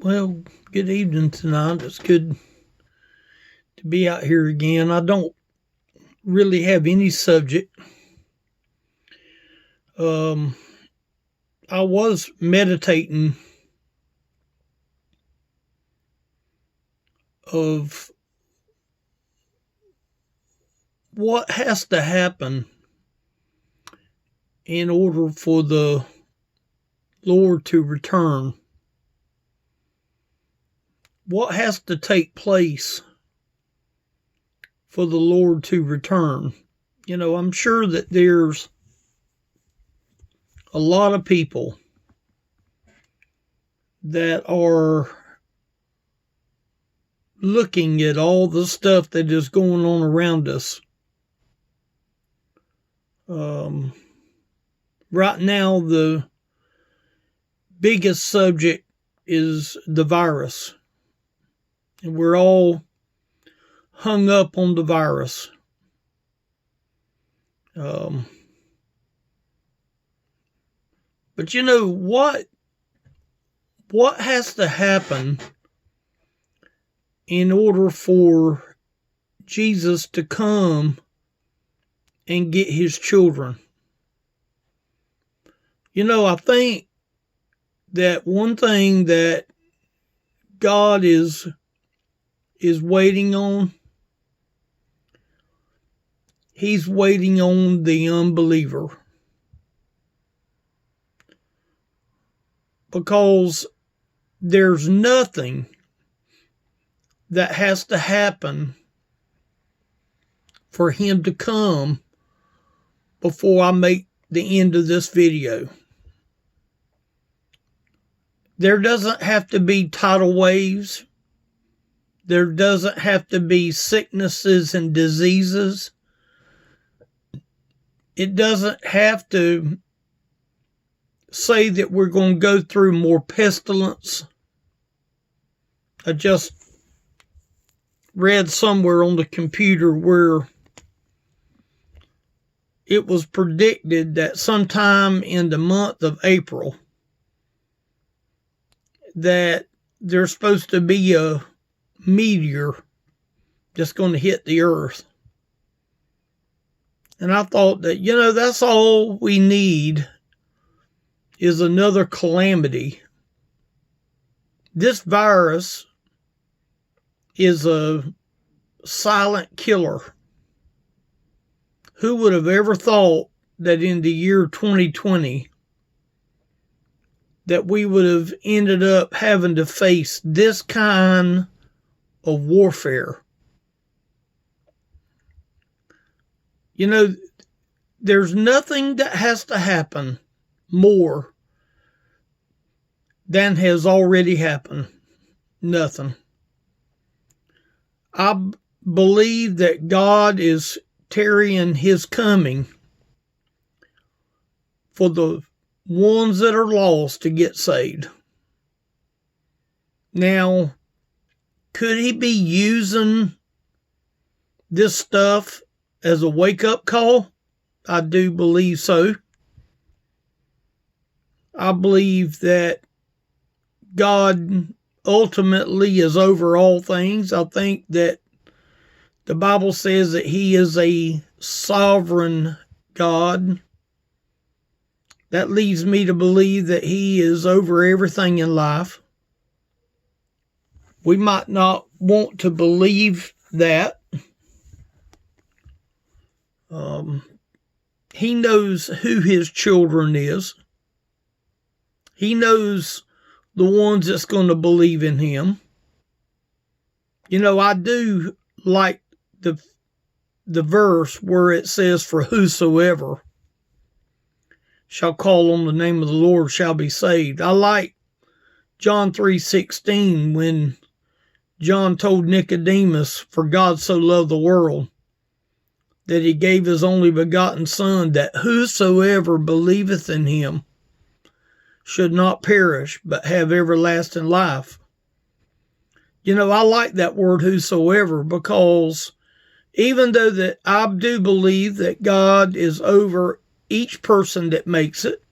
Well, good evening tonight. It's good to be out here again. I don't really have any subject. I was meditating of what has to happen in order for the Lord to return. What has to take place for the Lord to return? I'm sure that there's a lot of people that are looking at all the stuff that is going on around us. Right now, the biggest subject is the virus. And we're all hung up on the virus. But what has to happen in order for Jesus to come and get his children? I think that one thing that God is waiting on, he's waiting on the unbeliever. Because there's nothing that has to happen for him to come before I make the end of this video. There doesn't have to be tidal waves. There doesn't have to be sicknesses and diseases. It doesn't have to say that we're going to go through more pestilence. I just read somewhere on the computer where it was predicted that sometime in the month of April that there's supposed to be a meteor that's going to hit the earth. And I thought that, that's all we need is another calamity. This virus is a silent killer. Who would have ever thought that in the year 2020 that we would have ended up having to face this kind of warfare? There's nothing that has to happen more than has already happened. Nothing. I believe that God is tarrying his coming for the ones that are lost to get saved. Now, could he be using this stuff as a wake-up call? I do believe so. I believe that God ultimately is over all things. I think that the Bible says that he is a sovereign God. That leads me to believe that he is over everything in life. We might not want to believe that. He knows who his children is. He knows the ones that's going to believe in him. I do like the verse where it says, "For whosoever shall call on the name of the Lord shall be saved." I like John 3:16 when John told Nicodemus, "For God so loved the world that he gave his only begotten Son, that whosoever believeth in him should not perish, but have everlasting life." I like that word whosoever, because even though that I do believe that God is over each person that makes it,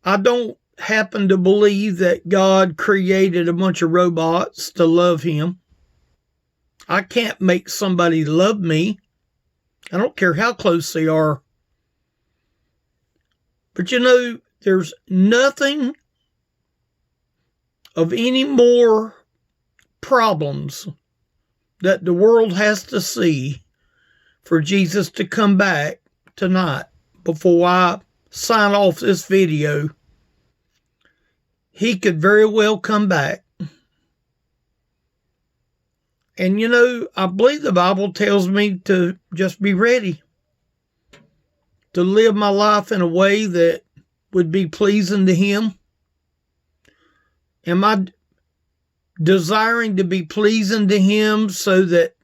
I don't happen to believe that God created a bunch of robots to love him. I can't make somebody love me. I don't care how close they are. But there's nothing of any more problems that the world has to see for Jesus to come back tonight. Before I sign off this video, he could very well come back. And I believe the Bible tells me to just be ready to live my life in a way that would be pleasing to him. Am I desiring to be pleasing to him so that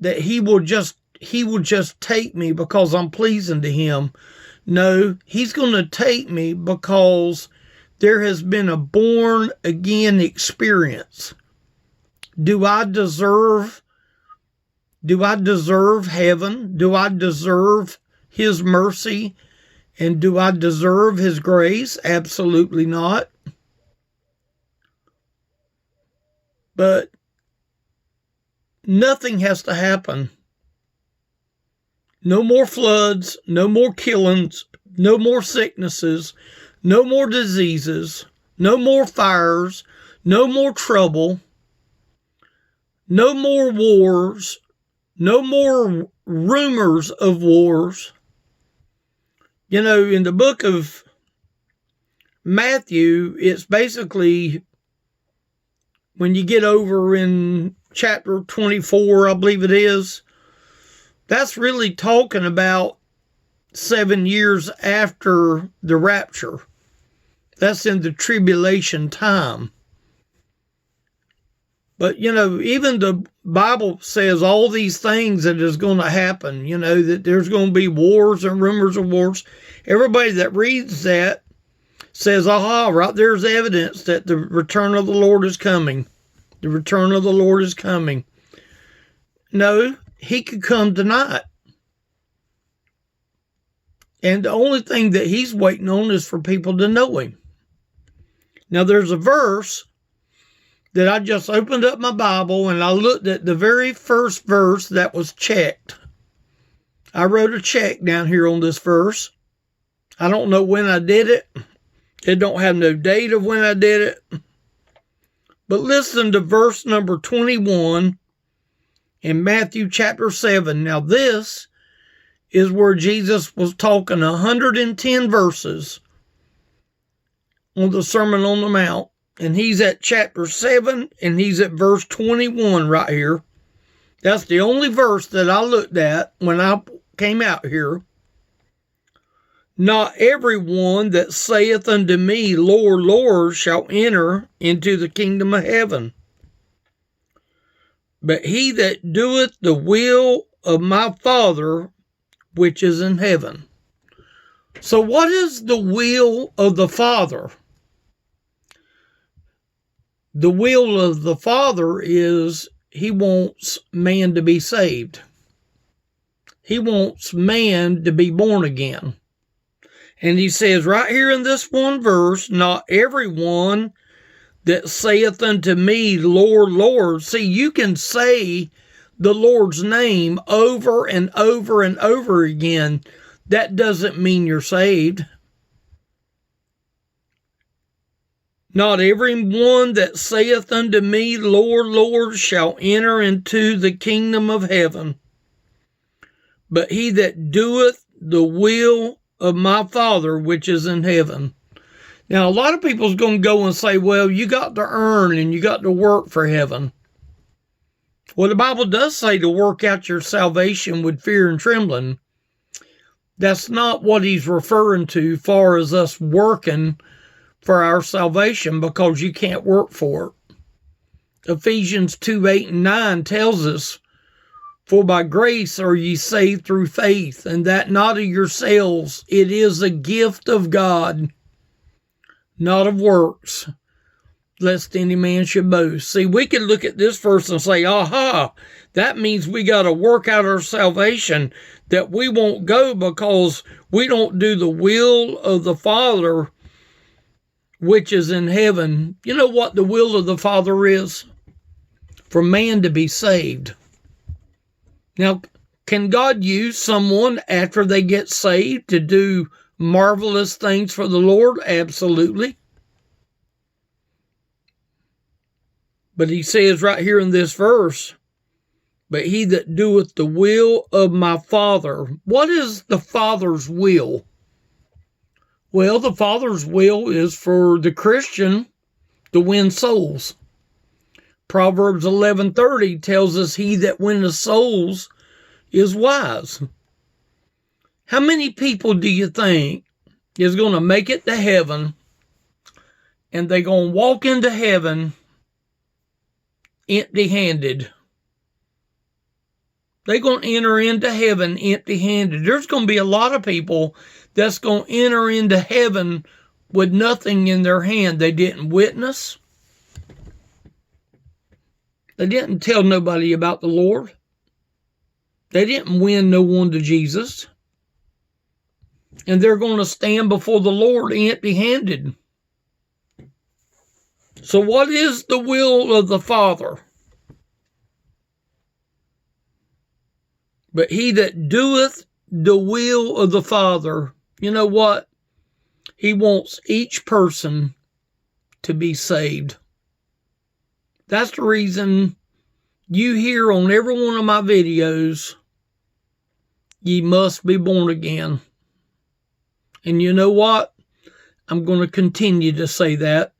he will just take me because I'm pleasing to him? No, he's going to take me because there has been a born again experience. Do I deserve heaven? Do I deserve his mercy? And do I deserve his grace? Absolutely not. But nothing has to happen. No more floods, no more killings, no more sicknesses, no more diseases, no more fires, no more trouble, no more wars, no more rumors of wars. In the book of Matthew, it's basically when you get over in chapter 24, I believe it is, that's really talking about 7 years after the rapture. That's in the tribulation time. But, even the Bible says all these things that is going to happen, that there's going to be wars and rumors of wars. Everybody that reads that says, aha, right there's evidence that the return of the Lord is coming. The return of the Lord is coming. No, he could come tonight. And the only thing that he's waiting on is for people to know him. Now, there's a verse that I just opened up my Bible and I looked at the very first verse that was checked. I wrote a check down here on this verse. I don't know when I did it. It don't have no date of when I did it. But listen to verse number 21 in Matthew chapter 7. Now this is where Jesus was talking 110 verses on the Sermon on the Mount. And he's at chapter 7, and he's at verse 21 right here. That's the only verse that I looked at when I came out here. Not everyone that saith unto me, Lord, Lord, shall enter into the kingdom of heaven, but he that doeth the will of my Father which is in heaven. So what is the will of the Father? The will of the Father is he wants man to be saved. He wants man to be born again. And he says right here in this one verse, not everyone that saith unto me, Lord, Lord. See, you can say the Lord's name over and over and over again. That doesn't mean you're saved. Not every one that saith unto me, Lord, Lord, shall enter into the kingdom of heaven, but he that doeth the will of my Father which is in heaven. Now, a lot of people's going to go and say, well, you got to earn and you got to work for heaven. Well, the Bible does say to work out your salvation with fear and trembling. That's not what he's referring to far as us working for our salvation, because you can't work for it. Ephesians 2:8-9 tells us, for by grace are ye saved through faith, and that not of yourselves, it is a gift of God, not of works, lest any man should boast. See, we could look at this verse and say, aha, that means we got to work out our salvation, that we won't go because we don't do the will of the Father which is in heaven. You know what the will of the Father is? For man to be saved. Now, can God use someone after they get saved to do marvelous things for the Lord? Absolutely. But he says right here in this verse, but he that doeth the will of my Father. What is the Father's will? Well, the Father's will is for the Christian to win souls. Proverbs 11:30 tells us he that winneth souls is wise. How many people do you think is going to make it to heaven and they're going to walk into heaven empty-handed? They're going to enter into heaven empty-handed. There's going to be a lot of people that's going to enter into heaven with nothing in their hand. They didn't witness. They didn't tell nobody about the Lord. They didn't win no one to Jesus. And they're going to stand before the Lord empty-handed. So what is the will of the Father? But he that doeth the will of the Father, you know what? He wants each person to be saved. That's the reason you hear on every one of my videos, ye must be born again. And you know what? I'm going to continue to say that.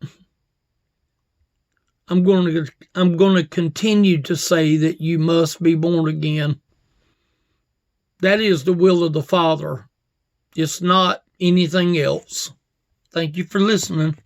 I'm going to continue to say that you must be born again. That is the will of the Father. It's not anything else. Thank you for listening.